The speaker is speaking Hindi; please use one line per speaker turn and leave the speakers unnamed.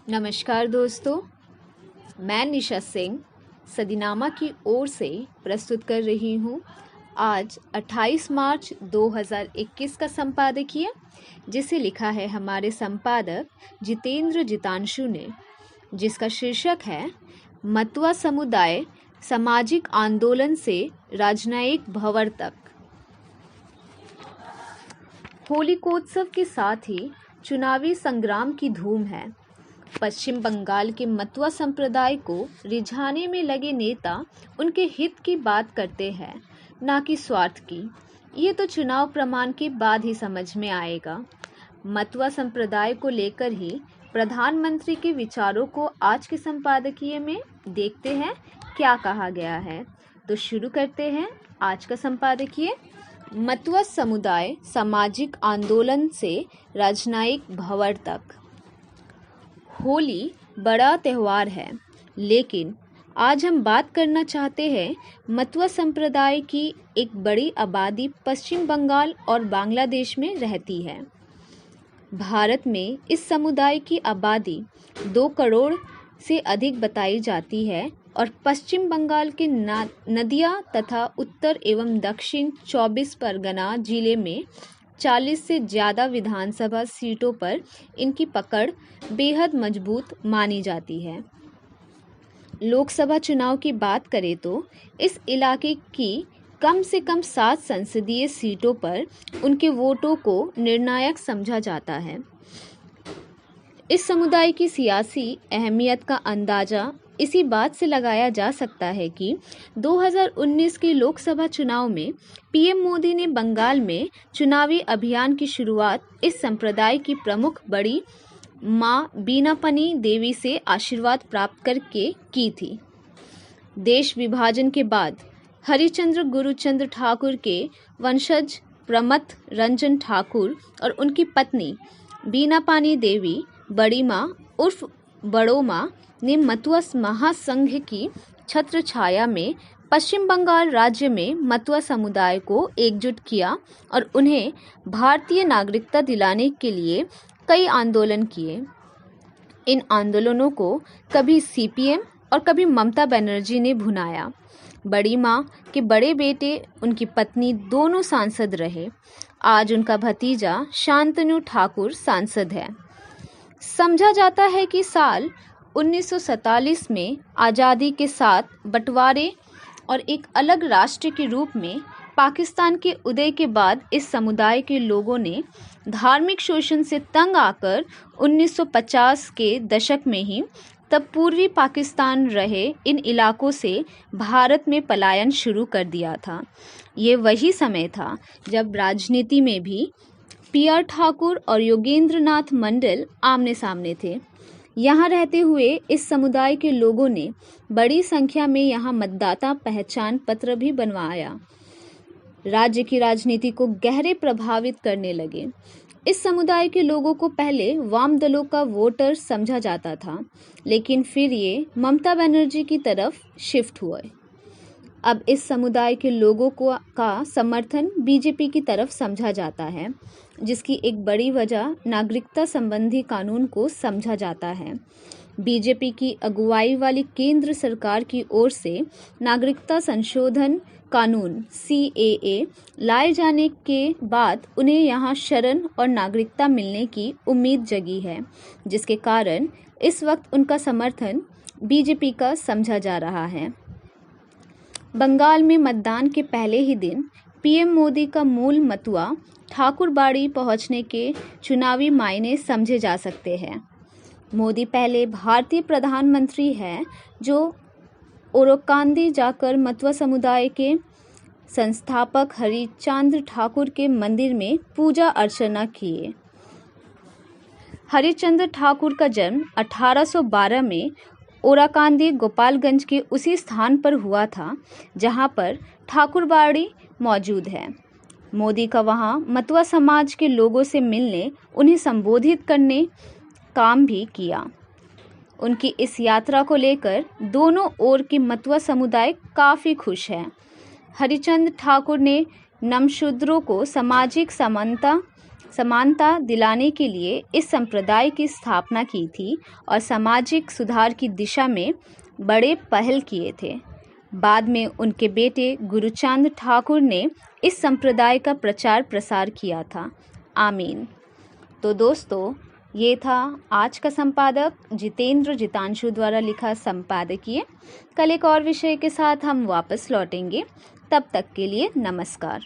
नमस्कार दोस्तों, मैं निशा सिंह सदीनामा की ओर से प्रस्तुत कर रही हूँ आज 28 मार्च 2021 का संपादकीय, जिसे लिखा है हमारे संपादक जितेंद्र जितांशु ने, जिसका शीर्षक है मतुआ समुदाय सामाजिक आंदोलन से राजनयिक भंवर तक। होलिकोत्सव के साथ ही चुनावी संग्राम की धूम है। पश्चिम बंगाल के मतुआ संप्रदाय को रिझाने में लगे नेता उनके हित की बात करते हैं, ना कि स्वार्थ की। ये तो चुनाव प्रमाण के बाद ही समझ में आएगा। मतुआ संप्रदाय को लेकर ही प्रधानमंत्री के विचारों को आज के संपादकीय में देखते हैं क्या कहा गया है। तो शुरू करते हैं आज का संपादकीय। मतुआ समुदाय सामाजिक आंदोलन से राजनयिक भंवर तक। होली बड़ा त्यौहार है, लेकिन आज हम बात करना चाहते हैं मतुआ संप्रदाय की एक बड़ी आबादी पश्चिम बंगाल और बांग्लादेश में रहती है। भारत में इस समुदाय की आबादी 2 करोड़ से अधिक बताई जाती है और पश्चिम बंगाल के नदिया तथा उत्तर एवं दक्षिण 24 परगना जिले में 40 से ज़्यादा विधानसभा सीटों पर इनकी पकड़ बेहद मजबूत मानी जाती है। लोकसभा चुनाव की बात करें तो इस इलाके की कम से कम 7 संसदीय सीटों पर उनके वोटों को निर्णायक समझा जाता है। इस समुदाय की सियासी अहमियत का अंदाजा इसी बात से लगाया जा सकता है कि 2019 के लोकसभा चुनाव में पीएम मोदी ने बंगाल में चुनावी अभियान की शुरुआत इस संप्रदाय की प्रमुख बड़ी मां बीनापनी देवी से आशीर्वाद प्राप्त करके की थी। देश विभाजन के बाद हरिचंद्र गुरुचंद्र ठाकुर के वंशज प्रमथ रंजन ठाकुर और उनकी पत्नी बीनापानी देवी बड़ी मां उर्फ बड़ो मां ने मतुआ महासंघ की छत्र छाया में पश्चिम बंगाल राज्य में मतुआ समुदाय को एकजुट किया और उन्हें भारतीय नागरिकता दिलाने के लिए कई आंदोलन किए। इन आंदोलनों को कभी सीपीएम और कभी ममता बनर्जी ने भुनाया। बड़ी मां के बड़े बेटे उनकी पत्नी दोनों सांसद रहे। आज उनका भतीजा शांतनु ठाकुर सांसद है। समझा जाता है कि साल 1947 में आज़ादी के साथ बंटवारे और एक अलग राष्ट्र के रूप में पाकिस्तान के उदय के बाद इस समुदाय के लोगों ने धार्मिक शोषण से तंग आकर 1950 के दशक में ही तब पूर्वी पाकिस्तान रहे इन इलाकों से भारत में पलायन शुरू कर दिया था। ये वही समय था जब राजनीति में भी पीआर ठाकुर और योगेंद्र नाथ मंडल आमने सामने थे। यहाँ रहते हुए इस समुदाय के लोगों ने बड़ी संख्या में यहाँ मतदाता पहचान पत्र भी बनवाया। राज्य की राजनीति को गहरे प्रभावित करने लगे। इस समुदाय के लोगों को पहले वाम दलों का वोटर समझा जाता था, लेकिन फिर ये ममता बनर्जी की तरफ शिफ्ट हुए। अब इस समुदाय के लोगों का समर्थन बीजेपी की तरफ समझा जाता है, जिसकी एक बड़ी वजह नागरिकता संबंधी कानून को समझा जाता है। बीजेपी की अगुवाई वाली केंद्र सरकार की ओर से नागरिकता संशोधन कानून CAA लाए जाने के बाद उन्हें यहाँ शरण और नागरिकता मिलने की उम्मीद जगी है, जिसके कारण इस वक्त उनका समर्थन बीजेपी का समझा जा रहा है। बंगाल में मतदान के पहले ही दिन पीएम मोदी का मूल मतुआ ठाकुरबाड़ी पहुंचने के चुनावी मायने समझे जा सकते हैं। मोदी पहले भारतीय प्रधानमंत्री हैं जो ओरोकांदी जाकर मतुआ समुदाय के संस्थापक हरिचंद्र ठाकुर के मंदिर में पूजा अर्चना किए। हरिचंद्र ठाकुर का जन्म 1812 में ओराकांदी गोपालगंज के उसी स्थान पर हुआ था जहां पर ठाकुरबाड़ी मौजूद है। मोदी का वहां मतुआ समाज के लोगों से मिलने, उन्हें संबोधित करने काम भी किया। उनकी इस यात्रा को लेकर दोनों ओर के मतुआ समुदाय काफ़ी खुश है। हरिचंद्र ठाकुर ने नमशूद्रों को सामाजिक समानता समानता दिलाने के लिए इस संप्रदाय की स्थापना की थी और सामाजिक सुधार की दिशा में बड़े पहल किए थे। बाद में उनके बेटे गुरुचांद ठाकुर ने इस संप्रदाय का प्रचार प्रसार किया था। आमीन। तो दोस्तों, ये था आज का संपादक जितेंद्र जितांशु द्वारा लिखा संपादकीय। कल एक और विषय के साथ हम वापस लौटेंगे। तब तक के लिए नमस्कार।